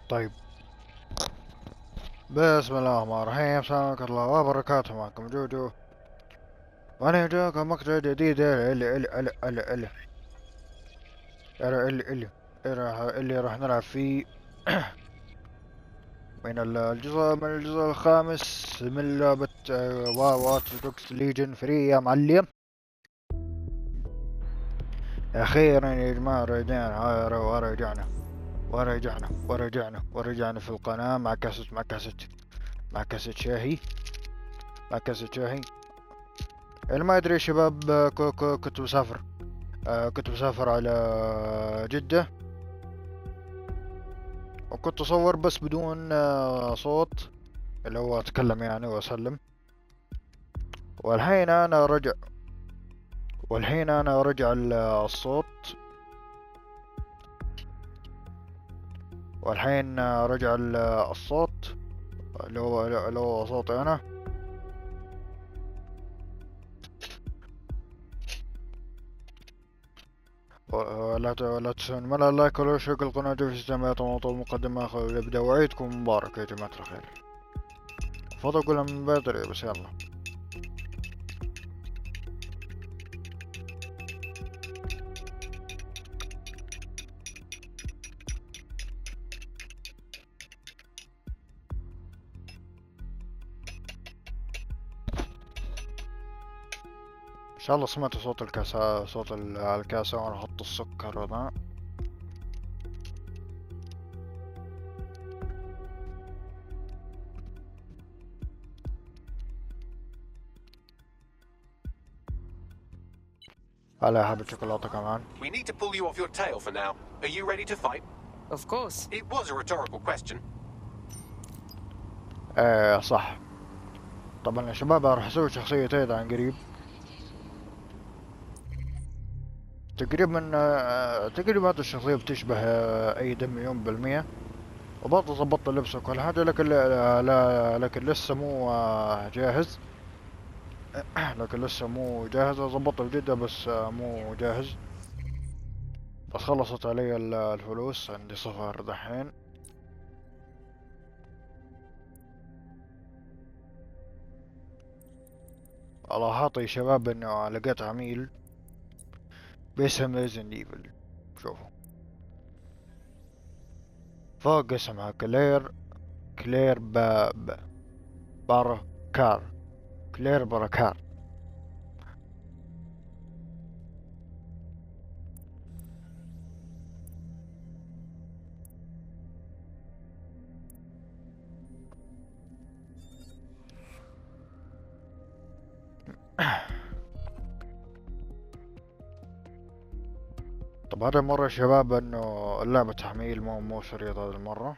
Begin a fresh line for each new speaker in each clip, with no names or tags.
طيب، بسم الله الرحمن الرحيم. السلام عليكم ورحمة الله وبركاته. معكم جوجو، وانا جاكم مقطع جديد. اللي راح نلعب فيه من الجزء الخامس من لعبة واتش دوكس ليجن فري يا معلم. اخيرا يا جماعة ورجعنا في القناة مع كاسة شاهي. اللي ما يدري يا شباب، كنت مسافر على جدة، وكنت أصور بس بدون صوت، اللي هو أتكلم يعني وأسلم. والحين أنا رجع الصوت، والحين رجع الصوت اللي هو صوتي أنا. ولا تنسون من اللايك والاشتراك القناة في استماعات وموضوع المقدمة. يبدأ وعيدكم مبارك يا جماعة الخير. فضل أقولها من بدري بس يلا. إن شاء الله سمعتوا صوت الكاسة، صوت الكاسة وأنا أحط السكر هذا. على حبة شوكولاتة كمان.
We need to pull you off your tail for now. Are you ready to fight?
Of course.
It was a rhetorical question.
ايه صح. طبعا يا شباب راح اسوي شخصيتين عن قريب. تقريبا هذه الشخصية بتشبه اي مليون بالمية. وبرضه ظبطت اللبس وكل حاجة، لكن لكن لسه مو جاهز. ظبطته بجدة بس مو جاهز. بس خلصت علي الفلوس، عندي صفر دحين. الله حاطي يا شباب انه لقيت عميل باسم ريزن ايفل. شوفوا فوق اسمها كلير باركار. كلير باركار. طب هذا المرة يا شباب انه اللعبة تحميل، مو شريط هذه المرة.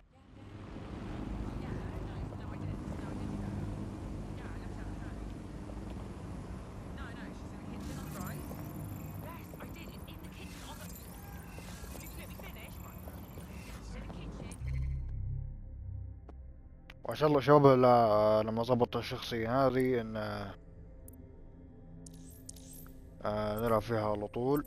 ما شاء الله شباب، لما ضبط الشخصية هذه ان نلعب فيها على طول.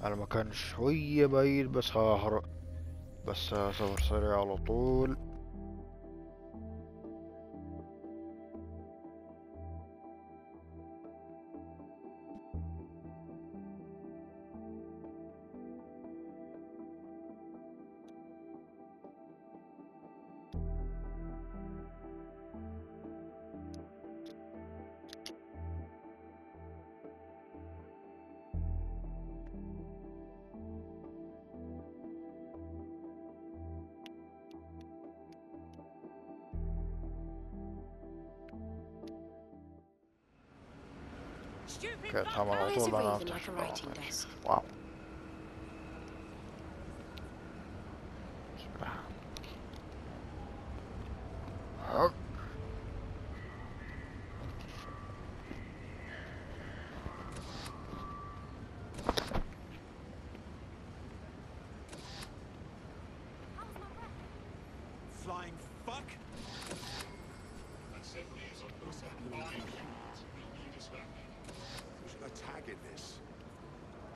المكان شوية بعيد بس سفر سريع على طول. كانت تعمل على طول انا افتح شغلاتي. واو.
Flying fuck?
A tag in this.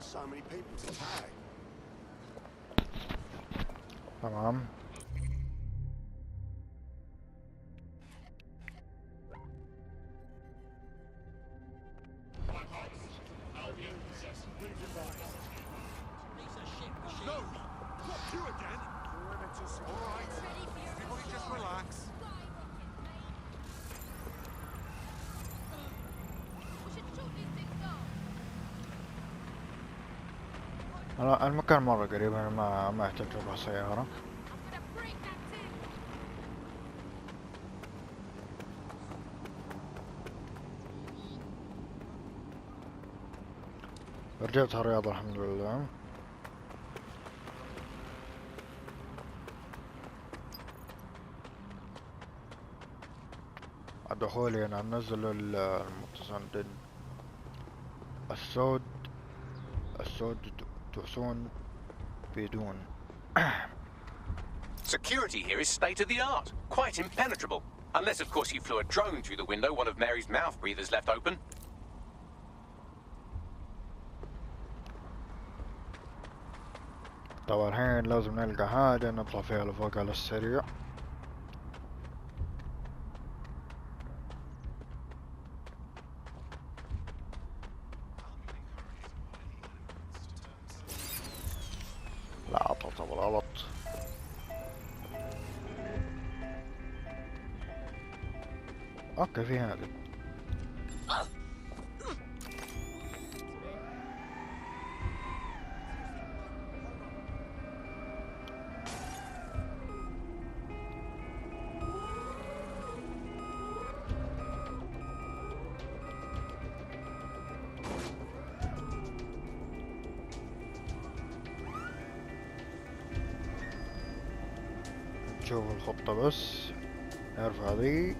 So many people to tag.
تمام.
No! What, you again? All right. Everybody just relax.
لا المكان مرة قريب، أنا ما أحتاج أروح سيارة. رجعتها رياضة الحمد لله. دخولي أنا ننزل المتسندين السود تحسون بدون.
Security here is state of the art. Quite impenetrable. Unless, of course, you flew a drone through the window one of Mary's mouth breathers left open.
طبعا الحين لازم نلقى حاجة نطلع فيها لفوق على السريع. لا طبعا غلط. اوكي في هذا. نشوف الخطة بس نرفع ذي.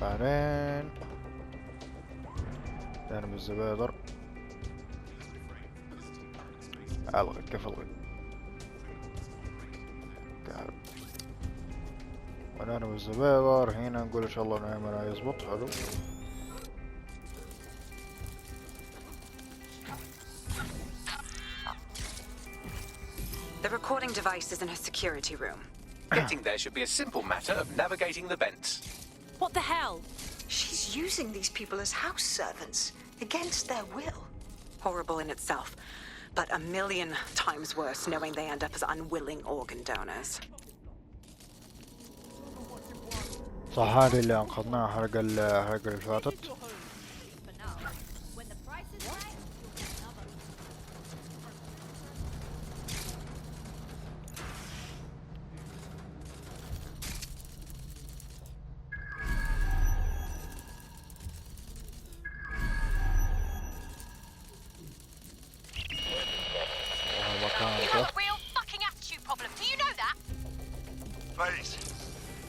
بعدين جانب الزبادر الغي. كيف الغي؟ جانب الزبادر هنا نقول ان شاء الله نعملها يزبط. حلو.
The recording device is in her security room.
Getting there should be a simple matter of navigating the vents.
What the hell?
She's using these people as house servants, against their will.
Horrible in itself, but a million times worse knowing they end up as unwilling organ donors.
صح هذه اللي انقذناها حلقة اللي فاتت.
You have a real fucking attitude problem. Do you know that?
Please,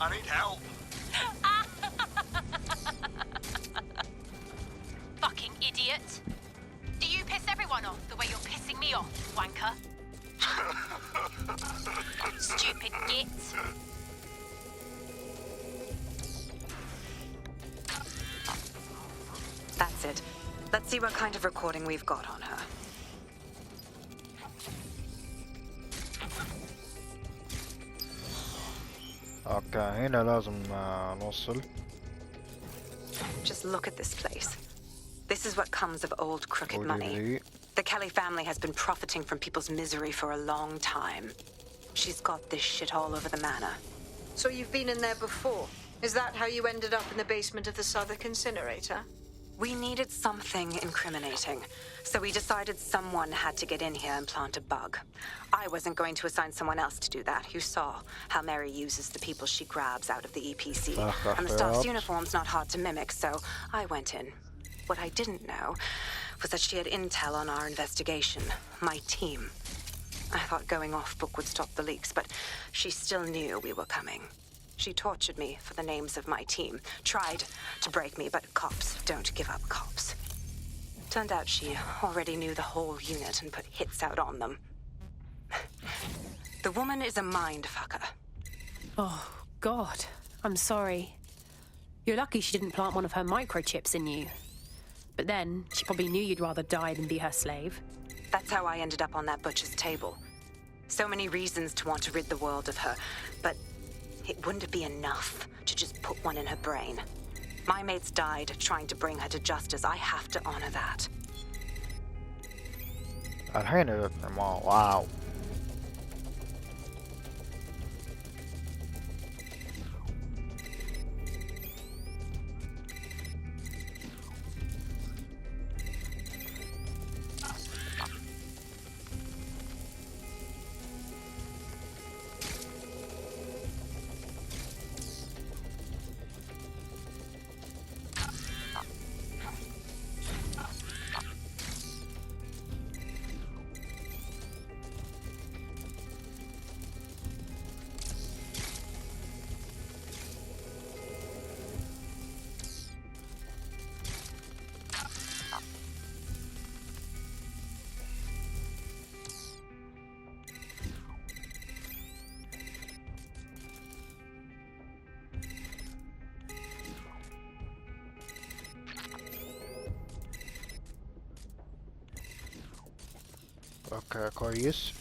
I need help.
Fucking idiot. Do you piss everyone off the way you're pissing me off, wanker? Stupid git.
That's it. Let's see what kind of recording we've got on her.
اوكي هنا لازم نوصل.
Just look at this place. This is what comes of old crooked money. The Kelly family has been profiting from people's misery for a long time. She's got this shit all over the manor.
So you've been in there before? Is that how you ended up in the basement of the Southwark incinerator?
We needed something incriminating, so we decided someone had to get in here and plant a bug. I wasn't going to assign someone else to do that. You saw how Mary uses the people she grabs out of the EPC. And the staff's uniform's not hard to mimic, so I went in. What I didn't know was that she had intel on our investigation, my team. I thought going off book would stop the leaks, but she still knew we were coming. She tortured me for the names of my team, tried to break me, but cops don't give up cops. Turned out she already knew the whole unit and put hits out on them. The woman is a mindfucker.
Oh, God. I'm sorry. You're lucky she didn't plant one of her microchips in you. But then, she probably knew you'd rather die than be her slave.
That's how I ended up on that butcher's table. So many reasons to want to rid the world of her, but it wouldn't be enough to just put one in her brain. My mates died trying to bring her to justice. I have to honor that.
الحين واو. اوكي كويس.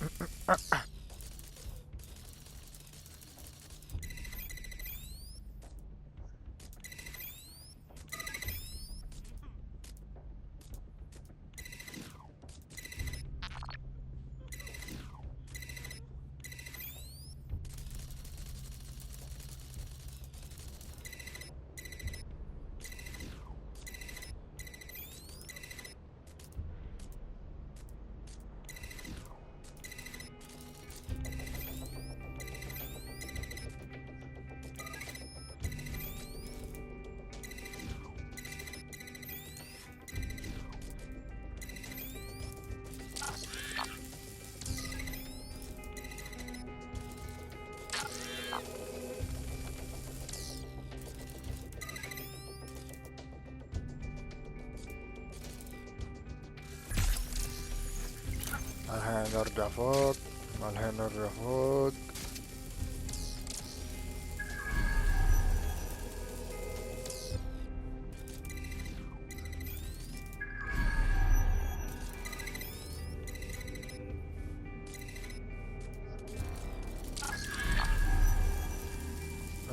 الحين نرجع فوق. الحين نرجع فوق.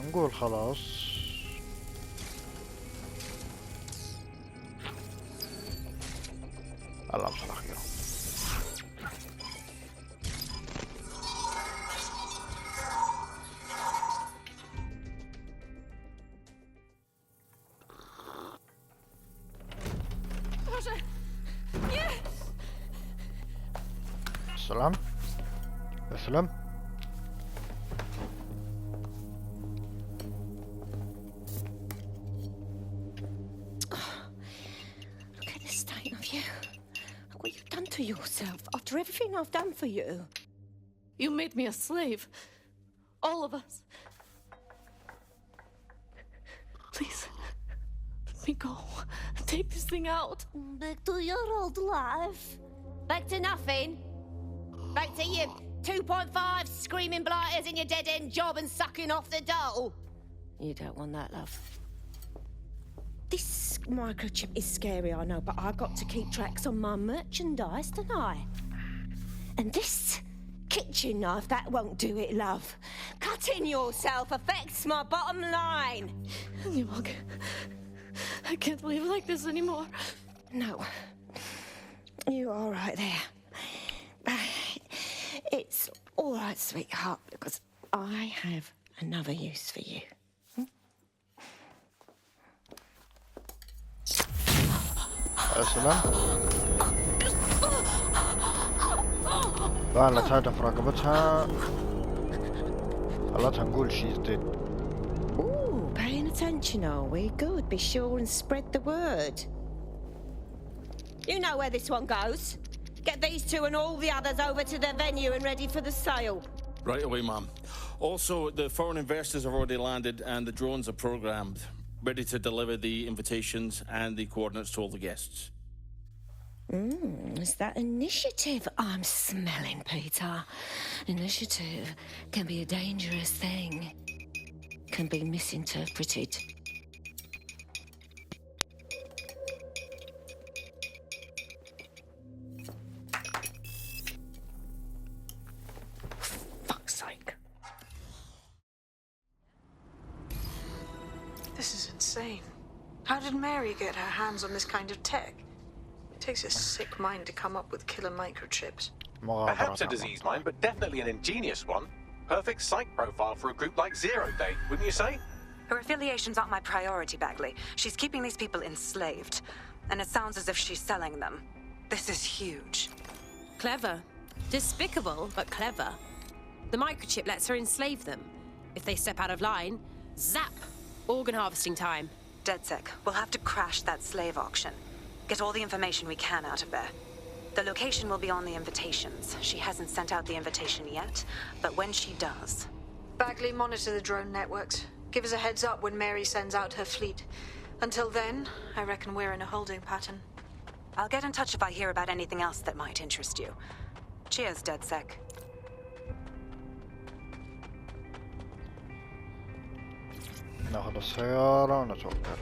نقول خلاص. اللحظة الأخيرة. السلام. اسلم.
Look at the state of you. Look what you've done to yourself after everything I've done for you.
You made me a slave. All of us. Please, let me go. Take this thing out.
Back to your old life. Back to nothing. Back to you 2.5 screaming blighters in your dead-end job and sucking off the dole. You don't want that, love. This microchip is scary, I know, but I've got to keep tracks on my merchandise, don't I? And this kitchen knife, that won't do it, love. Cutting yourself affects my bottom line.
I can't live like this anymore.
No. You're all right there. It's all right, sweetheart, because I have another use for you.
السلام. فعلت هدف رقبتها. خلتها نقول she's dead.
Ooh, paying attention, are we? Good. Be sure and spread the word. You know where this one goes. Get these two and all the others over to the venue and ready for the sale.
Right away, Mom. Also, the foreign investors have already landed and the drones are programmed, ready to deliver the invitations and the coordinates to all the guests.
Is that initiative I'm smelling, Peter? Initiative can be a dangerous thing. Can be misinterpreted.
Fuck's sake. This is insane. How did Mary get her hands on this kind of tech? It takes a sick mind to come up with killer microchips.
Perhaps a disease mind, but definitely an ingenious one. Perfect psych profile for a group like Zero Day, wouldn't you say?
Her affiliations aren't my priority, Bagley. She's keeping these people enslaved. And it sounds as if she's selling them. This is huge.
Clever. Despicable, but clever. The microchip lets her enslave them. If they step out of line, zap! Organ harvesting time.
DedSec, we'll have to crash that slave auction. Get all the information we can out of there. The location will be on the invitations. She hasn't sent out the invitation yet, but when she does...
Bagley, monitor the drone networks. Give us a heads up when Mary sends out her fleet. Until then, I reckon we're in a holding pattern.
I'll get in touch if I hear about anything else that might interest you. Cheers, DedSec.
ناخذ السيارة ونتوكل.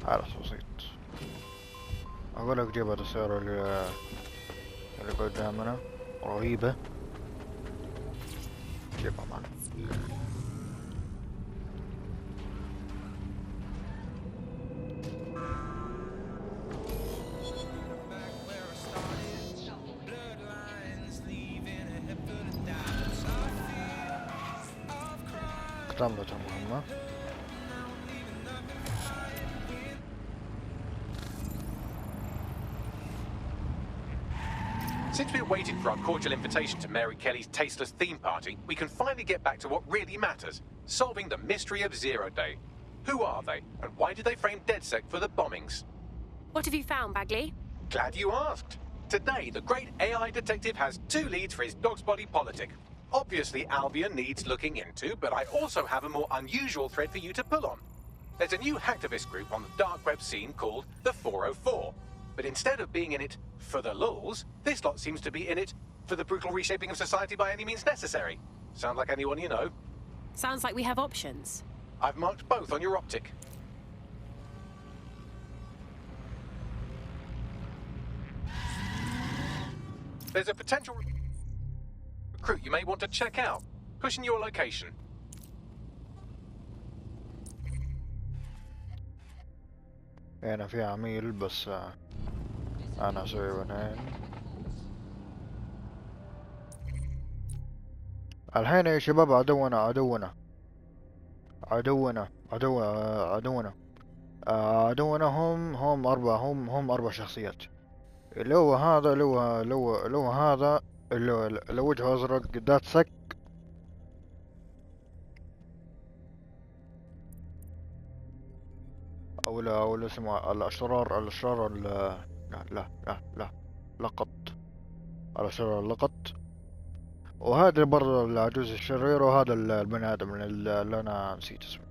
على بسيط. أقول لك جيب هذه السيارة اللي قدامنا رهيبة. جيبها معنا. اكتملت المهمة.
Since we waited for our cordial invitation to Mary Kelly's tasteless theme party, we can finally get back to what really matters, solving the mystery of Zero Day. Who are they, and why did they frame DedSec for the bombings?
What have you found, Bagley?
Glad you asked. Today, the great AI detective has 2 leads for his dog's body politic. Obviously, Albion needs looking into, but I also have a more unusual thread for you to pull on. There's a new hacktivist group on the dark web scene called the 404. But instead of being in it for the lulz, this lot seems to be in it for the brutal reshaping of society by any means necessary. Sound like anyone you know?
Sounds like we have options.
I've marked both on your optic. There's a potential recruit you may want to check out. Pushing your location.
هنا في عميل بس أنا أسوي هنا. الحين يا شباب عدونا هم أربع شخصيات. اللي هو هذا اللي وجهه أزرق داتسك. أو اسمه الأشرار لا لقط. الأشرار لقط. وهذا برضه العجوز الشرير، وهذا البني آدم اللي أنا نسيت اسمه.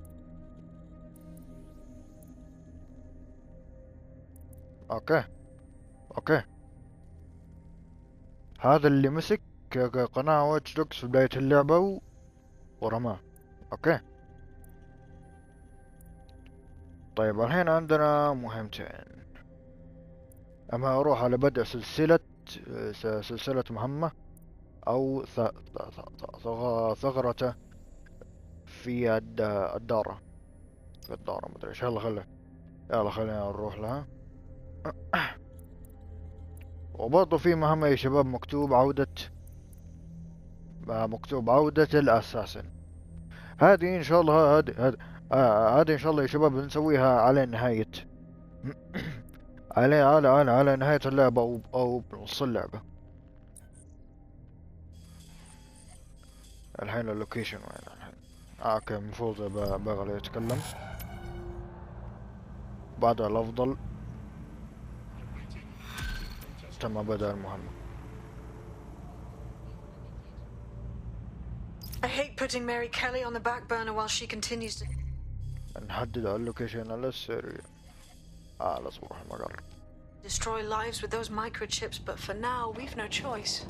اوكي هذا اللي مسك قناة واتش دوكس في بداية اللعبة ورماه. اوكي طيب الحين عندنا مهمتين. اما اروح على بدء سلسلة مهمة او ثغرته في الدارة مدري ايش. يلا خلينا نروح لها. وبرضه في مهمة يا شباب مكتوب عودة الأساسن. هذه إن شاء الله هذه إن شاء الله يا شباب بنسويها على نهاية على نهاية اللعبة أو بنص اللعبة. الحين اللوكيشن وين الحين؟ اوكي المفروض بغل يتكلم. بعدها الأفضل تم بدأ المهمة.
I hate putting Mary Kelly on the back burner while she continues to
نحدد اللوكيشن السري على سطح المقر.
destroy lives with those microchips, but for now, we've no choice.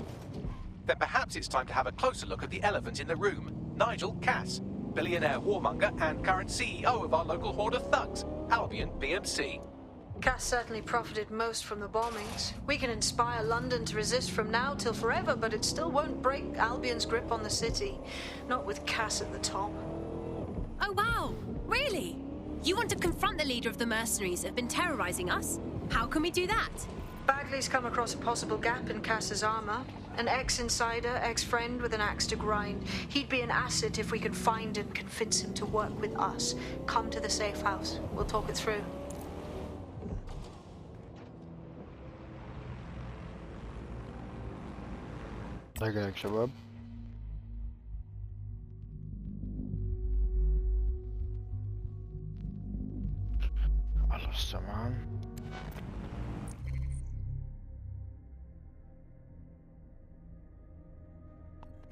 Then perhaps it's time to have a closer look at the elephant in the room, Nigel Cass, billionaire warmonger and current CEO of our local horde of thugs, Albion PMC.
Cass certainly profited most from the bombings. We can inspire London to resist from now till forever, but it still won't break Albion's grip on the city. Not with Cass at the top.
Oh, wow! Really? You want to confront the leader of the mercenaries that have been terrorizing us? How can we do that?
Bagley's come across a possible gap in Cass's armor. An ex-insider, ex-friend with an axe to grind. He'd be an asset if we can find and convince him to work with us. Come to the safe house. We'll talk it through.
دقيقة شباب. خلاص تمام.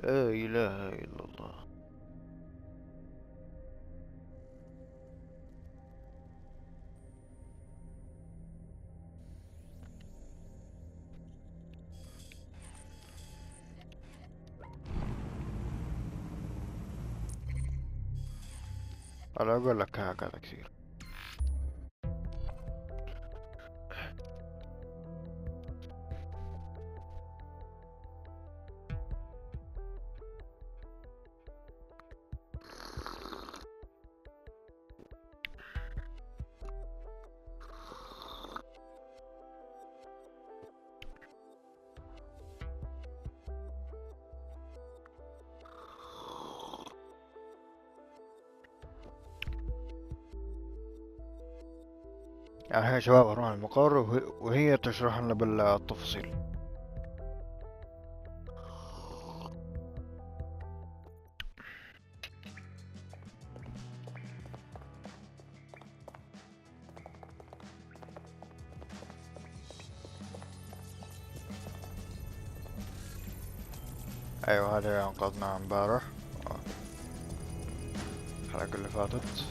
لا إله إلا الله. أنا أقول لك هكذا كثير. يعني هي شباب أروح المقر وهي تشرح لنا بالتفصيل. أيوة هذا أنقذناه امبارح الحلقة اللي فاتت.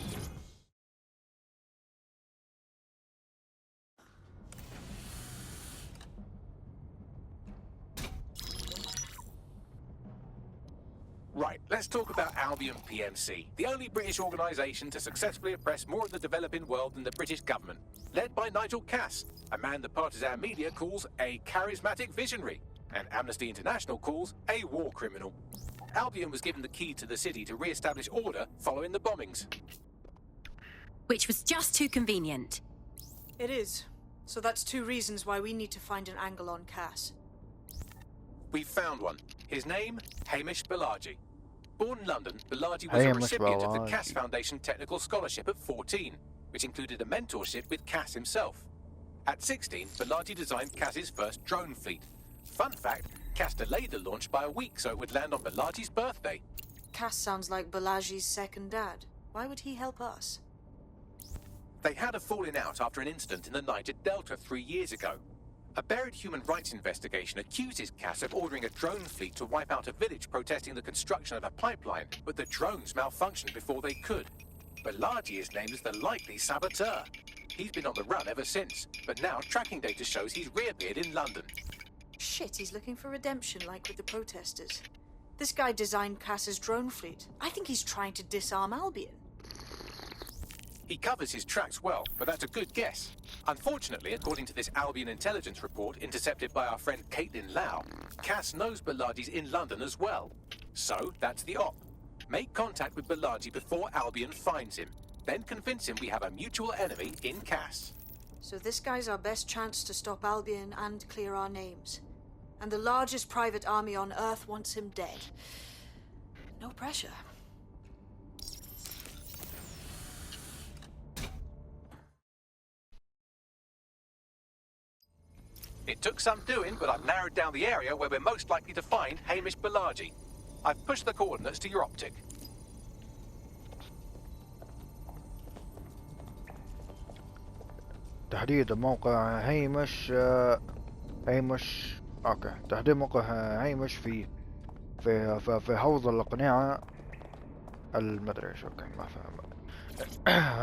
Right, let's talk about Albion PMC, the only British organisation to successfully oppress more of the developing world than the British government, led by Nigel Cass, a man the partisan media calls a charismatic visionary, and Amnesty International calls a war criminal. Albion was given the key to the city to re-establish order following the bombings.
Which was just too convenient.
It is. So that's two reasons why we need to find an angle on Cass.
We've found one. His name, Hamish Balaji. Born in London, Balaji was a recipient of the Cass Foundation Technical Scholarship at 14, which included a mentorship with Cass himself. At 16, Balaji designed Cass's first drone fleet. Fun fact, Cass delayed the launch by a week so it would land on Balaji's birthday.
Cass sounds like Balaji's second dad. Why would he help us?
They had a falling out after an incident in the Niger Delta 3 years ago. A buried human rights investigation accuses Cass of ordering a drone fleet to wipe out a village protesting the construction of a pipeline, but the drones malfunctioned before they could. Balaji is named as the likely saboteur. He's been on the run ever since, but now tracking data shows he's reappeared in London.
Shit, he's looking for redemption like with the protesters. This guy designed Cass's drone fleet. I think he's trying to disarm Albion.
He covers his tracks well, but that's a good guess. Unfortunately, according to this Albion intelligence report intercepted by our friend Caitlin Lau, Cass knows Balaji's in London as well. So, that's the op. Make contact with Balaji before Albion finds him. Then convince him we have a mutual enemy in Cass.
So this guy's our best chance to stop Albion and clear our names. And the largest private army on Earth wants him dead. No pressure.
It took some doing, but I've narrowed down the area where we're most likely to find Hamish Balaji. I've pushed the coordinates to your optic.
تحديد موقع هيمش اوكي تحديد موقع هيمش في في حوض الأقنعة المدري ايش. اوكي ما فهم.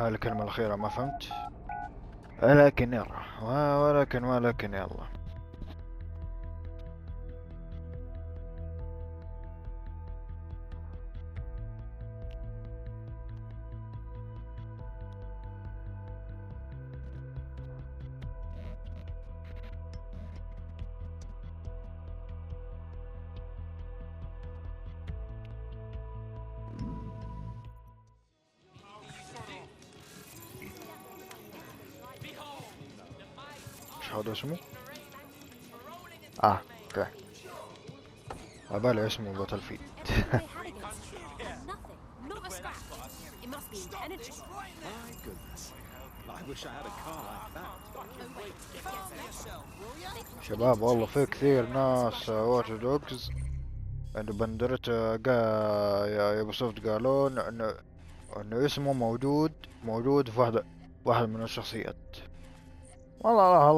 الكلمة الأخيرة ما فهمت، ولكن يلا ولكن يلا. ايش هذا اسمه؟ اوكي، عبالي اسمه باتل فيلد. شباب والله في كثير ناس واتش دوجز عند بندرت يا ابو سوفت قالون انه اسمه موجود في واحد من الشخصيات. والله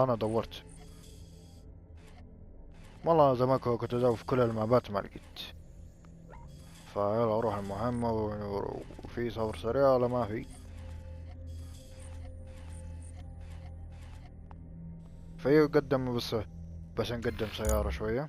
انا دورت والله زمان كنت ادور في كل المابات ما لقيت. فيلا اروح المهمة وفي صبر سريع ولا ما في؟ في قدم بس نقدم سيارة شوية.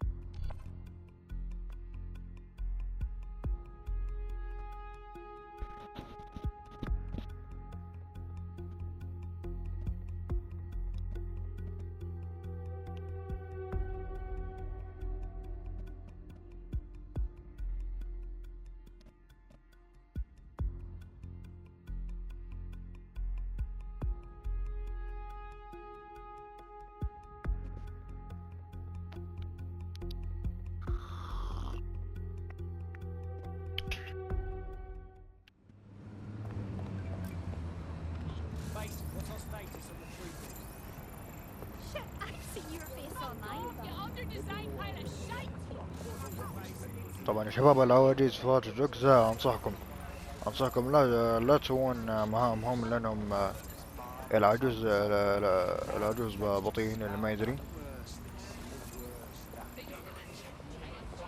طبعا يا شباب العواجيز في واتش دوجز انصحكم لا تسوون مهامهم لانهم العجوز بطيئين اللي ما يدري،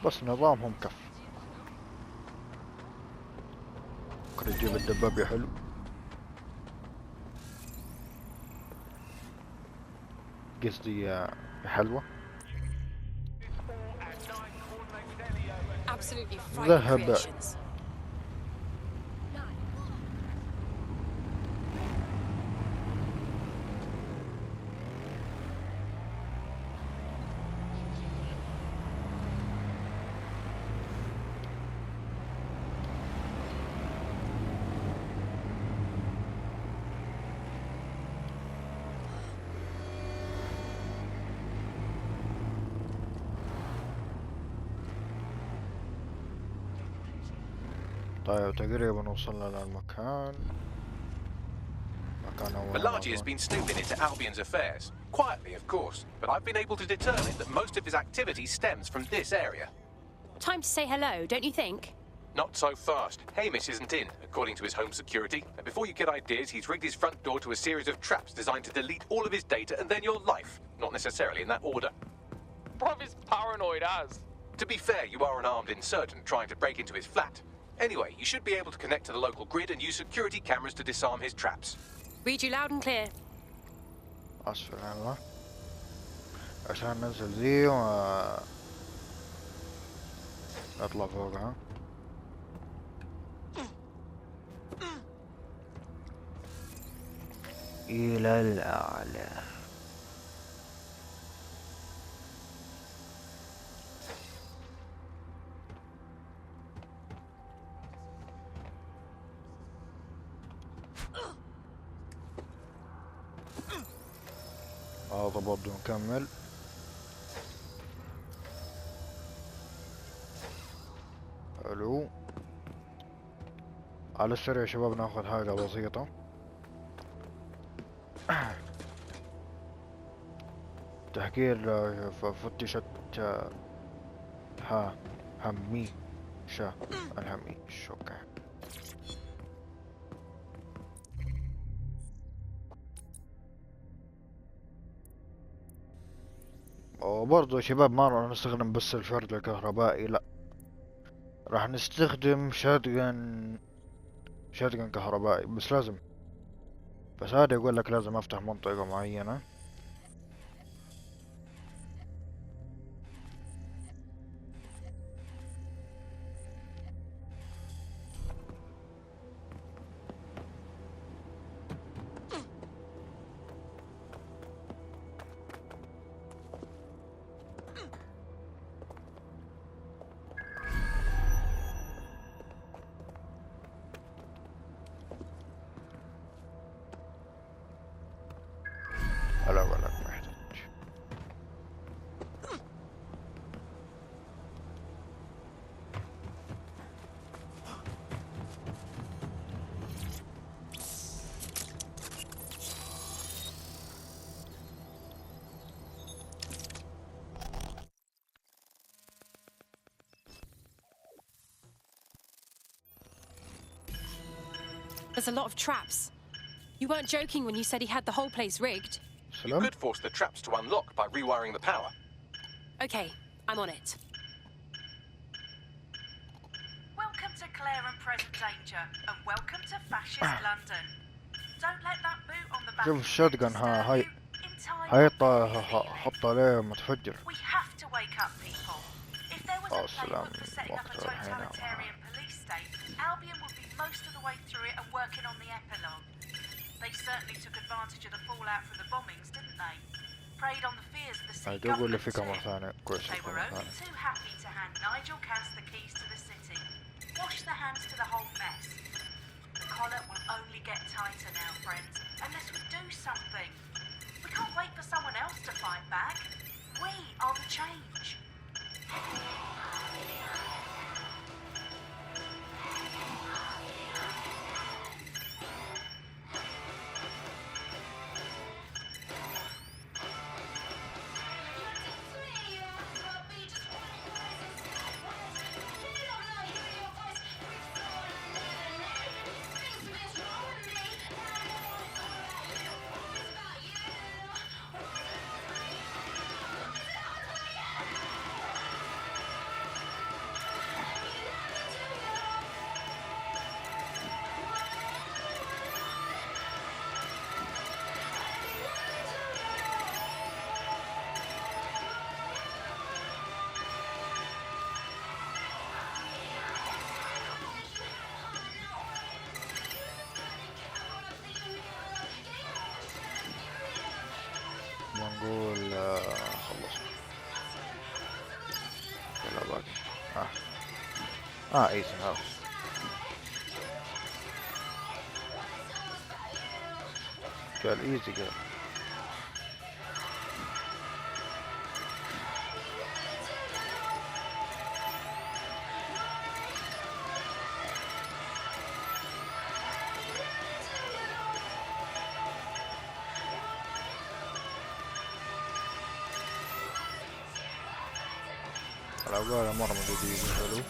بس نظامهم كف. ممكن تجيب الدبابة حلو. قصدي حلوة. ذهب. طيب تقريبا وصلنا للمكان.
Malachi has been snooping into Albion's affairs. Quietly, of course, but I've been able to determine that most of his activity stems from this area.
Time to say hello, don't you think?
Not so fast. Hamish isn't in, according to his home security. And before you get ideas, he's rigged his front door to a series of traps designed to delete all of his data and then your life. Not necessarily in that order.
Bruv is paranoid as.
To be fair, you are an armed insurgent trying to break into his flat. Anyway, you should be able to connect to the local grid and use security cameras to disarm his traps.
Read you loud and clear.
أسفل الله عشان ننزل ذي نطلع فوقها. إلى الأعلى. هذا برضو نكمل. حلو. على السريع يا شباب ناخذ حاجة بسيطة. تحكير فتشت هميشة الهميش. اوكي وبرضه يا شباب ما راح نستخدم بس الفرد الكهربائي، لا، راح نستخدم شاتجن كهربائي، بس هذا يقول لك لازم افتح منطقة معينة. لا أقول لك ما يحتاج.
There's a lot of traps. You weren't joking when you said he had the whole place rigged.
You could force the traps to unlock by rewiring the power.
Okay, I'm on it.
Welcome to Claire and Present Danger, and welcome to fascist London. Don't let that boot on the back.
شوف الشotgun هاي حط عليه متفجر.
We have to wake up people. If there was a playbook for setting up a totalitarian police state, Albion would be most of the way through it and working on the epilogue. They certainly took advantage of the fallout from the bombings, didn't they? Preyed on the fears of the city government too. They were only too happy to hand Nigel Cass the keys to the city. Wash the hands to the whole mess. The collar will only get tighter now, friends, unless we do something. We can't wait for someone else to fight back. We are the change.
نقول خلصنا. يلا باقي ايزي هاوس. قال ايزي قال. العقارة مرة حلو.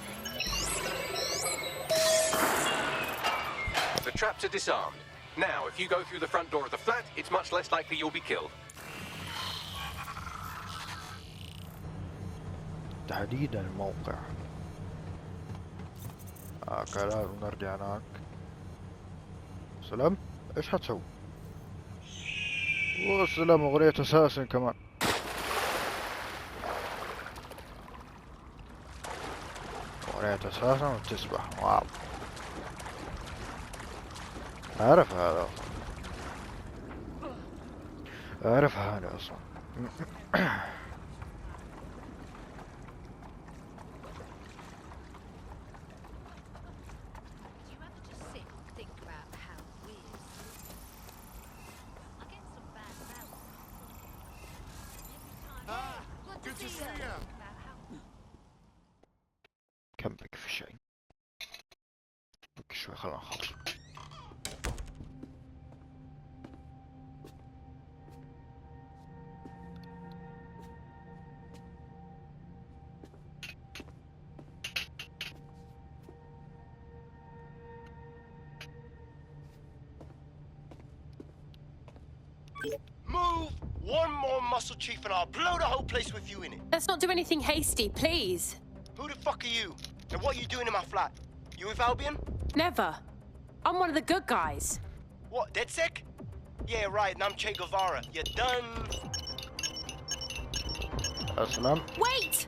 The traps are disarmed. Now, if you go through the front door of the flat, it's much less likely you'll be killed.
تحديد الموقع. كلام نرجع هناك. سلام، ايش حتسوي؟ والسلام اغنية اساسا كمان. اغنية اساسا وتسبح. واو، اعرف هذا اصلا، اعرف هذا اصلا. كم بك في شيء؟ بك شوي، خلنا نخلص.
Move!
One more muscle chief and I'll blow the whole place with you in it.
Let's not do anything hasty, please.
Who the fuck are you? And what are you doing in my flat? You with Albion?
Never. I'm one of the good guys.
What, DedSec? Yeah, right, and I'm Che Guevara. You're done.
Aslam.
Wait!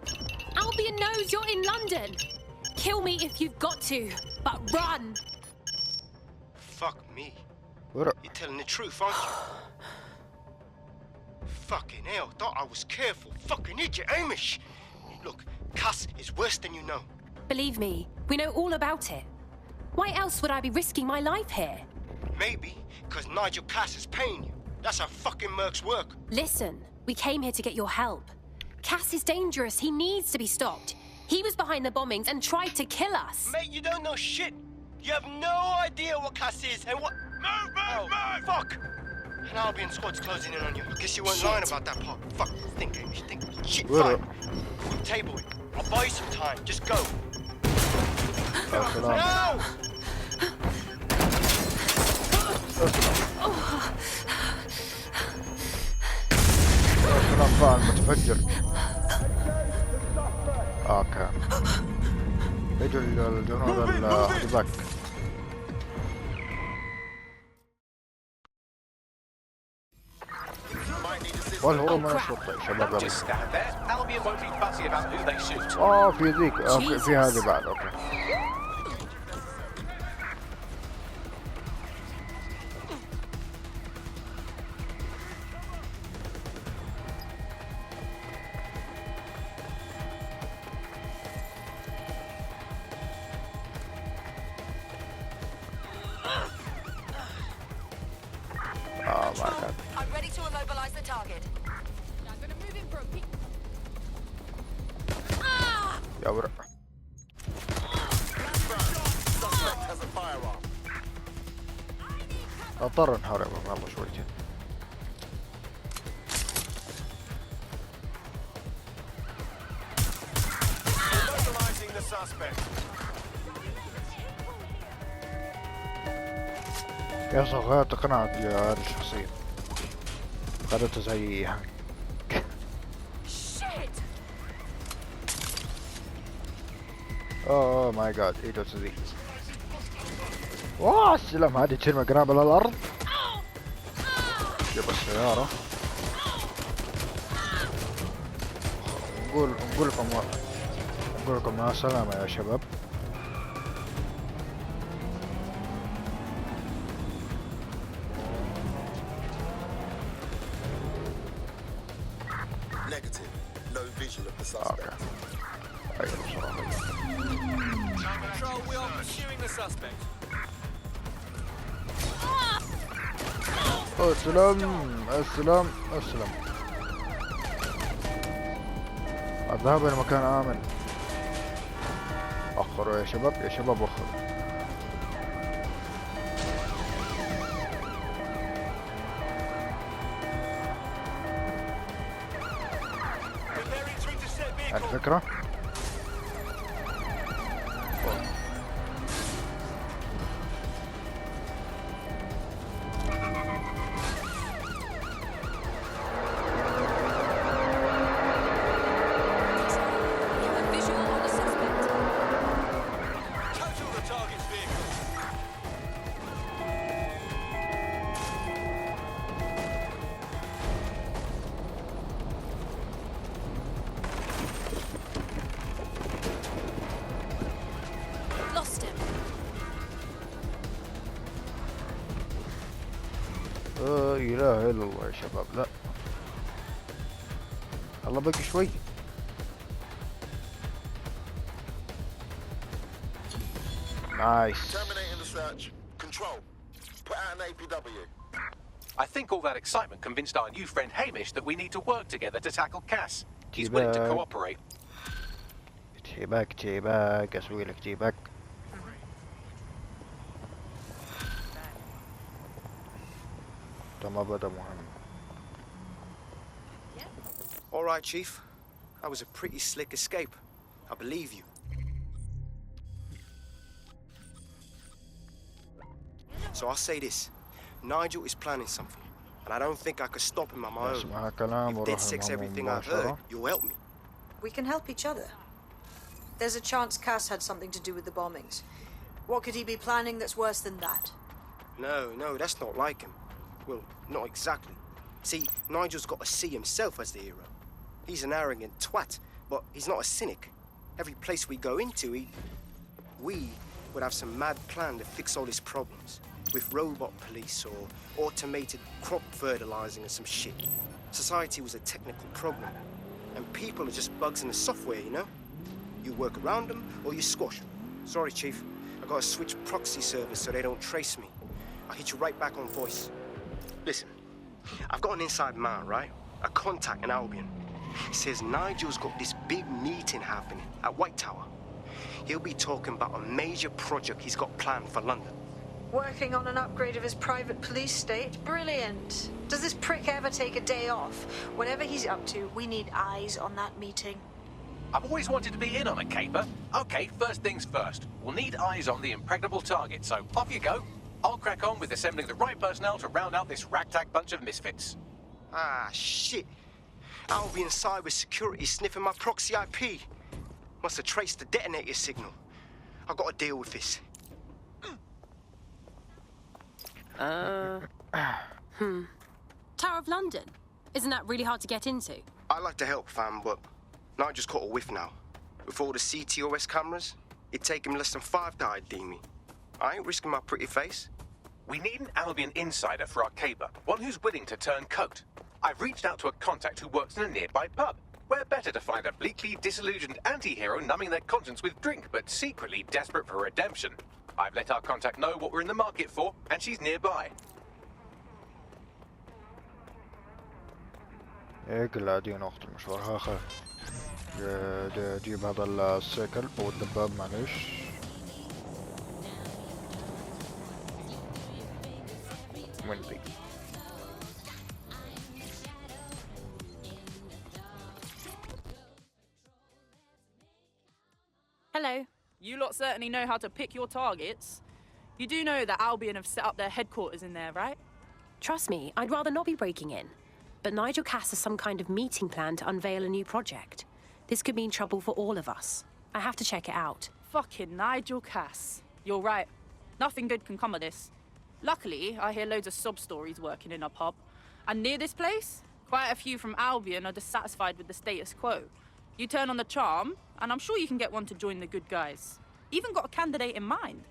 Albion knows you're in London. Kill me if you've got to, but run!
Fuck me.
What?
You're telling the truth, aren't you? Fucking hell, thought I was careful. Fucking idiot, Amish. Look, Cass is worse than you know.
Believe me, we know all about it. Why else would I be risking my life here?
Maybe, because Nigel Cass is paying you. That's how fucking mercs work.
Listen, we came here to get your help. Cass is dangerous. He needs to be stopped. He was behind the bombings and tried to kill us.
Mate, you don't know shit. You have no idea what Cass is and what... Move! Fuck! An Albion squad's closing in on you. I guess you weren't lying about that part. Fuck, think, Amish, think. Shit, fine. We'll table it. I'll buy you some time. Just go. No!
الأطفال متفجر. اوكي. يجوا الجنود الحدباك. والهروب من الشرطة يا شباب.
Just stand there. Albion won't be fussy about who they shoot.
في ذيك في هذه بعد. اوكي.
I'm ready to immobilize the target. I'm gonna move in for a peek.
يا ورع. اضطر نحاربهم والله شويتين. يا صغير تقنعت هذه الشخصية. خدتها زيها. اوه ماي جاد ايده ذي. واه السلام هذه ترمى قنابل على الارض. جيب السيارة. نقول لكم مع السلامة يا شباب.
Negative. No visual of the suspect.
Control, we are pursuing the suspect.
السلام. الذهاب إلى مكان آمن. أخروا يا شباب أخروا. الفكرة لا إله إلا الله يا شباب. لا الله بقي شوي. Nice.
Terminating the search. Control. Put out an APW.
I think all that excitement convinced our new friend Hamish that we need to work together to tackle Cass. He's willing to cooperate.
جيبك أسوي لك جيبك.
All right, Chief. That was a pretty slick escape. I believe you. So I'll say this. Nigel is planning something. And I don't think I could stop him on my own.
اسمعها كلام
If
وروح
DedSec's
المهمة
everything I've heard,
مباشرة.
you'll help me.
We can help each other. There's a chance Cass had something to do with the bombings. What could he be planning that's worse than that?
No, that's not like him. Well, not exactly. See, Nigel's got to see himself as the hero. He's an arrogant twat, but he's not a cynic. Every place we go into, we would have some mad plan to fix all his problems. With robot police or automated crop fertilizing and some shit. Society was a technical problem. And people are just bugs in the software, you know? You work around them or you squash them. Sorry, Chief. I gotta switch proxy servers so they don't trace me. I'll hit you right back on voice. Listen, I've got an inside man, right? A contact in Albion. He says Nigel's got this big meeting happening at White Tower. He'll be talking about a major project he's got planned for London.
Working on an upgrade of his private police state? Brilliant. Does this prick ever take a day off? Whatever he's up to, we need eyes on that meeting.
I've always wanted to be in on a caper. Okay, first things first. We'll need eyes on the impregnable target, so off you go. I'll crack on with assembling the right personnel to round out this ragtag bunch of misfits.
Ah, shit. Albion cybersecurity sniffing my proxy IP. Must have traced the detonator signal. I've got to deal with this.
Tower of London? Isn't that really hard to get into?
I like to help, fam, but Nigel's caught a whiff now. With all the CTOS cameras, it'd take him less than 5 to ID me. I ain't risking my pretty face.
We need an Albion insider for our caper, one who's willing to turn coat. I've reached out to a contact who works in a nearby pub. Where better to find a bleakly disillusioned anti-hero numbing their conscience with drink, but secretly desperate for redemption. I've let our contact know what we're in the market for, and she's nearby.
هيك قاعدين وقت المشوار هاخر جيب هذا السيكل او الدباب معلش. وين دي؟
Hello.
You lot certainly know how to pick your targets. You do know that Albion have set up their headquarters in there, right?
Trust me, I'd rather not be breaking in. But Nigel Cass has some kind of meeting plan to unveil a new project. This could mean trouble for all of us. I have to check it out.
Fucking Nigel Cass. You're right. Nothing good can come of this. Luckily, I hear loads of sob stories working in a pub. And near this place, quite a few from Albion are dissatisfied with the status quo. You turn on the charm, and I'm sure you can get one to join the good guys. Even got a candidate in mind.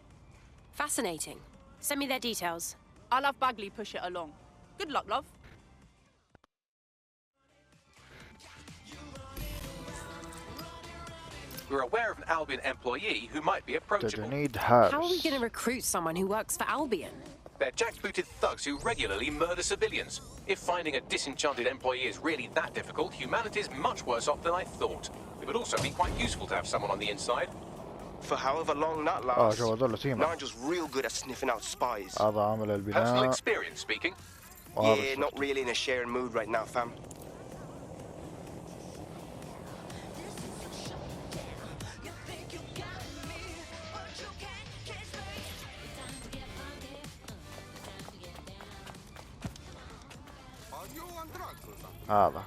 Fascinating. Send me their details.
I'll have Bagley push it along. Good luck, love.
We're aware of an Albion employee who might be approachable.
How are we going to recruit someone who works for Albion?
They're jackbooted thugs who regularly murder civilians. If finding a disenchanted employee is really that difficult, humanity's much worse off than I thought. It would also be quite useful to have someone on the inside.
For however long that lasts, Nigel's real good at sniffing out spies.
Personal experience speaking.
Yeah, not really in a sharing mood right now, fam.
هذا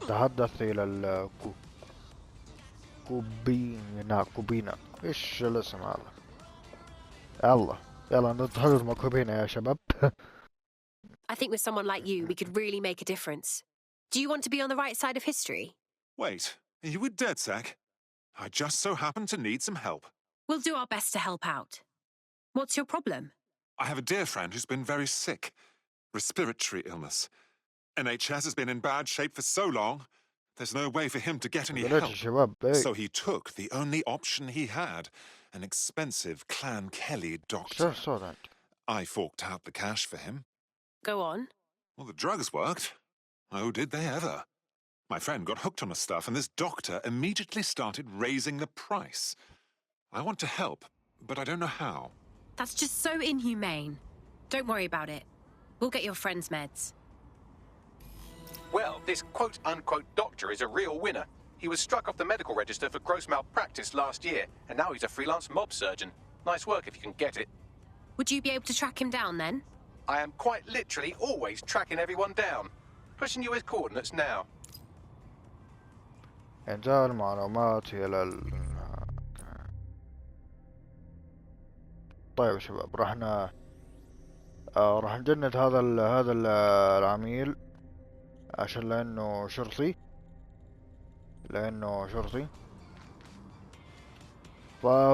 تحدث إلى كوبينا إيش الاسم هذا؟ يلا نتحدث مع كوبينا يا شباب.
I think with someone like you, we could really make a difference. Do you want to be on the right side of history?
Wait, are you with DedSec? I just so happen to need some help.
We'll do our best to help out. What's your problem?
I have a dear friend who's been very sick. Respiratory illness. NHS has been in bad shape for so long, there's no way for him to get any help. So he took the only option he had, an expensive Clan Kelly doctor.
Saw that.
I forked out the cash for him.
Go on.
Well, the drugs worked. Oh, did they ever? My friend got hooked on the stuff, and this doctor immediately started raising the price. I want to help, but I don't know how.
That's just so inhumane. Don't worry about it. We'll get your friend's meds.
Well, this quote-unquote doctor is a real winner. He was struck off the medical register for gross malpractice last year, and now he's a freelance mob surgeon. Nice work if you can get it.
Would you be able to track him down then?
I am quite literally always tracking everyone down. Pushing you his coordinates now.
انتهى المعلومات إلى طيب يا شباب، راح نجند هذا العميل عشان لأنه شرطي.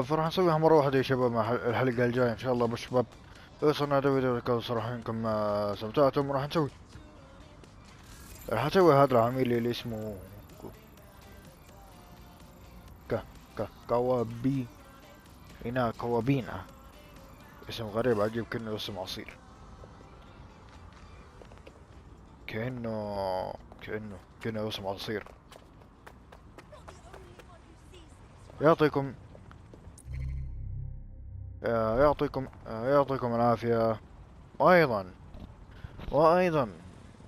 فراح نسويها مرة واحدة يا شباب مع الحلقة الجاية إن شاء الله. بس شباب وصلنا هذا الفيديو، صراحة إنكم استمتعتم. راح نسوي هذا العميل اللي اسمه كوابينا. اسم غريب عجيب، كأنه اسم عصير، كأنه اسم عصير. يعطيكم العافية. وأيضا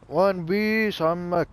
وان بيس عمك.